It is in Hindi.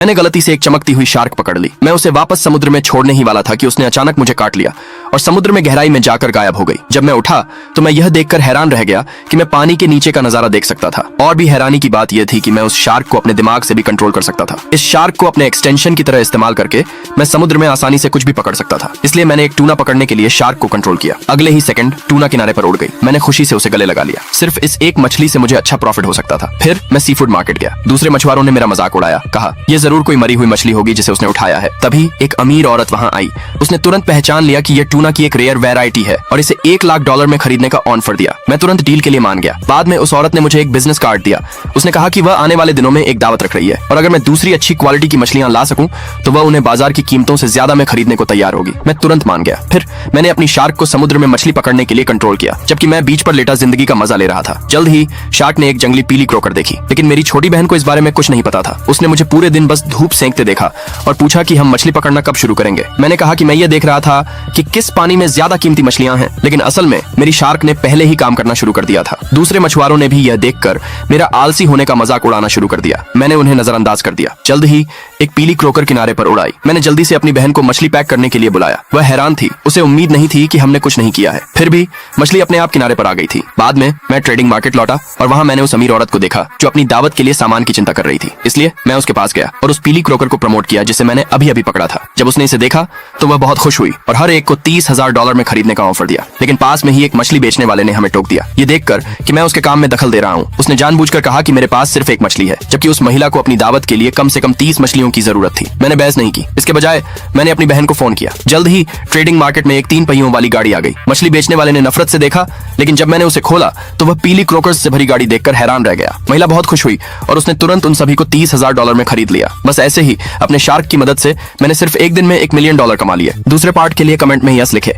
मैंने गलती से एक चमकती हुई शार्क पकड़ ली। मैं उसे वापस समुद्र में छोड़ने ही वाला था कि उसने अचानक मुझे काट लिया और समुद्र में गहराई में जाकर गायब हो गई। जब मैं उठा तो मैं यह देखकर हैरान रह गया कि मैं पानी के नीचे का नजारा देख सकता था। और भी हैरानी की बात यह थी कि मैं उस शार्क को अपने दिमाग से भी कंट्रोल कर सकता था। इस शार्क को अपने एक्सटेंशन की तरह इस्तेमाल करके मैं समुद्र में आसानी से कुछ भी पकड़ सकता था। इसलिए मैंने एक टूना पकड़ने के लिए शार्क को कंट्रोल किया। अगले ही सेकंड टूना किनारे पर उड़ गई। मैंने खुशी से उसे गले लगा लिया। सिर्फ इस एक मछली से मुझे अच्छा प्रॉफिट हो सकता था। फिर मैं सी फूड मार्केट गया। दूसरे मछुआरों ने मेरा मजाक उड़ाया, कहा यह जरूर कोई मरी हुई मछली होगी जिसे उसने उठाया है। तभी एक अमीर औरत वहां आई। उसने तुरंत पहचान लिया कि यह टूना की एक रेयर वैरायटी है और इसे $1 लाख में खरीदने का ऑफर दिया। मैं तुरंत डील के लिए मान गया। बाद में उस औरत ने मुझे एक बिजनेस कार्ड दिया। उसने कहा कि वह आने वाले दिनों में एक दावत रख रही है और अगर मैं दूसरी अच्छी क्वालिटी की मछलियां ला सकूं तो वह उन्हें बाजार की कीमतों से ज्यादा में खरीदने को तैयार होगी। मैं तुरंत मान गया। फिर मैंने अपनी शार्क को समुद्र में मछली पकड़ने के लिए कंट्रोल किया, जबकि मैं बीच पर लेटा जिंदगी का मजा ले रहा था। जल्द ही शार्क ने एक जंगली पीली क्रोकर देखी, लेकिन मेरी छोटी बहन को इस बारे में कुछ नहीं पता था। उसने मुझे पूरे दिन बस धूप सेंकते देखा और पूछा कि हम मछली पकड़ना कब शुरू करेंगे। मैंने कहा कि मैं ये देख रहा था कि किस पानी में ज्यादा कीमती मछलियां हैं, लेकिन असल में मेरी शार्क ने पहले ही काम करना शुरू कर दिया था। दूसरे मछुआरों ने भी यह देखकर मेरा आलसी होने का मजाक उड़ाना शुरू कर दिया। मैंने उन्हें नजरअंदाज कर दिया। जल्द ही एक पीली क्रोकर किनारे पर उड़ाई। मैंने जल्दी से अपनी बहन को मछली पैक करने के लिए बुलाया। वह हैरान थी। उसे उम्मीद नहीं थी कि हमने कुछ नहीं किया है। फिर भी मछली अपने आप किनारे पर आ गई थी। बाद में मैं ट्रेडिंग मार्केट लौटा और वहां मैंने उस अमीर औरत को देखा जो अपनी दावत के लिए सामान की चिंता कर रही थी। इसलिए मैं उसके पास गया और उस पीली क्रोकर को प्रमोट किया जिसे मैंने अभी अभी पकड़ा था। जब उसने इसे देखा तो वह बहुत खुश हुई और हर एक को $30,000 में खरीदने का ऑफर दिया। लेकिन पास में ही एक मछली बेचने वाले ने हमें टोक दिया, ये देखकर कि मैं उसके काम में दखल दे रहा हूँ। उसने जानबूझकर कहा कि मेरे पास सिर्फ एक मछली है, जबकि उस महिला को अपनी दावत के लिए कम से कम 30 मछलियों की जरूरत थी। मैंने बहस नहीं की। इसके बजाय मैंने अपनी बहन को फोन किया। जल्द ही ट्रेडिंग मार्केट में एक 3 पहियों वाली गाड़ी आ गई। मछली बेचने वाले ने नफरत से देखा, लेकिन जब मैंने उसे खोला तो वह पीली क्रोकर्स से भरी गाड़ी देखकर हैरान रह गया। महिला बहुत खुश हुई और उसने तुरंत उन सभी को $30,000 में खरीद लिया। बस ऐसे ही अपने शार्क की मदद से मैंने सिर्फ एक दिन में $1 मिलियन कमा लिए। दूसरे पार्ट के लिए कमेंट में यस लिखे।